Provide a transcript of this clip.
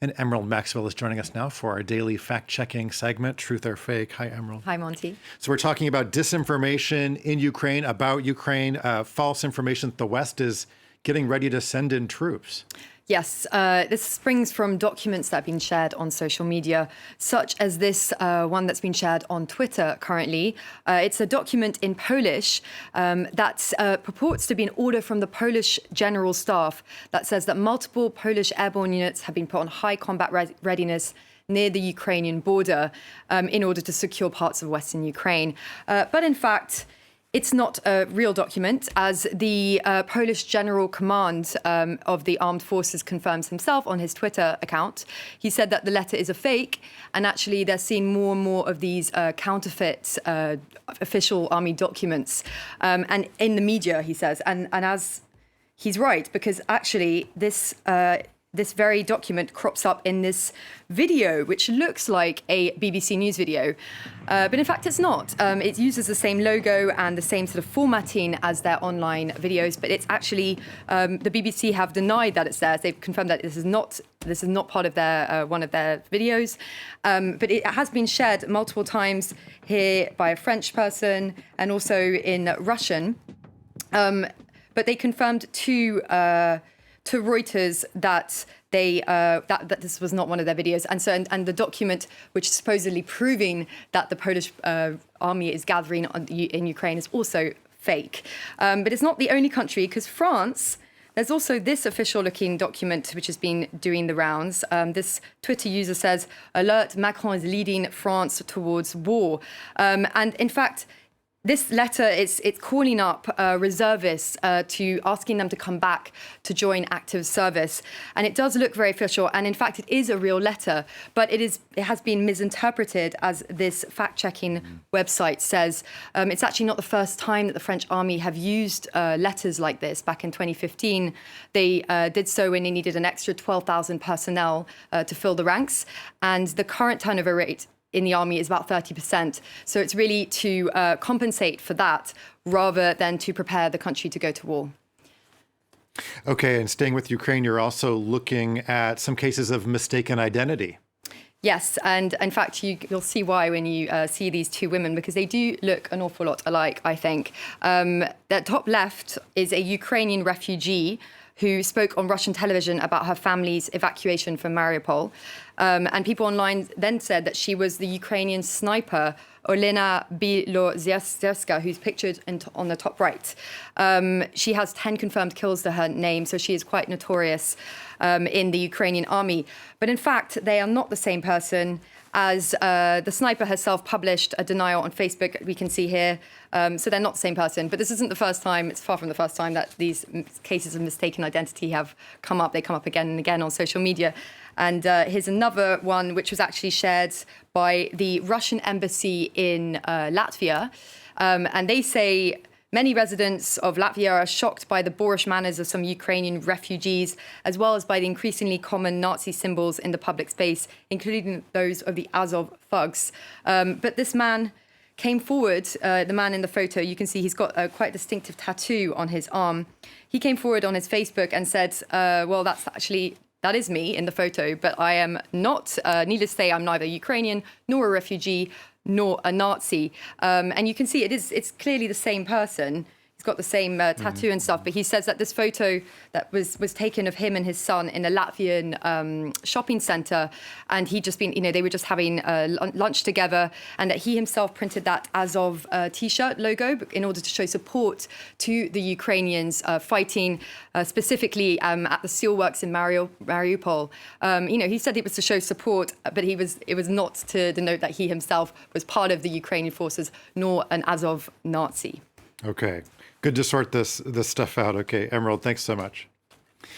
And Emerald Maxwell is joining us now for our daily fact-checking segment, Truth or Fake. Hi, Emerald. Hi, Monty. So we're talking about disinformation in Ukraine, about Ukraine, false information that the West is getting ready to send in troops. Yes, this springs from documents that have been shared on social media, such as this one that's been shared on Twitter currently. It's a document in Polish that purports to be an order from the Polish General Staff that says that multiple Polish airborne units have been put on high combat readiness near the Ukrainian border in order to secure parts of Western Ukraine. But in fact, it's not a real document, as the Polish General Command of the Armed Forces confirms himself on his Twitter account. He said that the letter is a fake, and actually they're seeing more and more of these counterfeit official army documents. And in the media, he says, and as he's right, because actually this very document crops up in this video, which looks like a BBC News video. But in fact, it's not. It uses the same logo and the same sort of formatting as their online videos, but it's actually, the BBC have denied that it's theirs. They've confirmed that this is not part of their one of their videos. But it has been shared multiple times here by a French person and also in Russian. But they confirmed to Reuters that that this was not one of their videos, and the document, which is supposedly proving that the Polish army is gathering in Ukraine, is also fake. But it's not the only country, because France. There's also this official-looking document which has been doing the rounds. This Twitter user says, "Alert: Macron is leading France towards war," and in fact, this letter it's calling up reservists to asking them to come back to join active service, and it does look very official. And in fact, it is a real letter, but it has been misinterpreted, as this fact-checking website says. It's actually not the first time that the French army have used letters like this. Back in 2015, they did so when they needed an extra 12,000 personnel to fill the ranks, and the current turnover rate in the army is about 30%. So it's really to compensate for that rather than to prepare the country to go to war. Okay, and staying with Ukraine, you're also looking at some cases of mistaken identity. Yes, and in fact, you'll see why when you see these two women, because they do look an awful lot alike, I think. The top left is a Ukrainian refugee who spoke on Russian television about her family's evacuation from Mariupol. And people online then said that she was the Ukrainian sniper, Olena Bilozierska, who's pictured on the top right. She has 10 confirmed kills to her name, so she is quite notorious in the Ukrainian army. But in fact, they are not the same person, as the sniper herself published a denial on Facebook, we can see here. So they're not the same person. But this isn't the first time, it's far from the first time that these cases of mistaken identity have come up. They come up again and again on social media. And here's another one, which was actually shared by the Russian embassy in Latvia. And they say many residents of Latvia are shocked by the boorish manners of some Ukrainian refugees, as well as by the increasingly common Nazi symbols in the public space, including those of the Azov thugs. But this man came forward, the man in the photo, you can see he's got a quite distinctive tattoo on his arm. He came forward on his Facebook and said, well, that is me in the photo, but I am not, needless to say, I'm neither Ukrainian nor a refugee nor a Nazi. And you can see it's clearly the same person. He's got the same tattoo and stuff, but he says that this photo that was taken of him and his son in a Latvian shopping center, and he'd just been, they were just having lunch together, and that he himself printed that Azov T-shirt logo in order to show support to the Ukrainians fighting specifically at the steelworks in Mariupol. He said it was to show support, but it was not to denote that he himself was part of the Ukrainian forces, nor an Azov Nazi. Okay. Good to sort this stuff out. Okay, Emerald, thanks so much.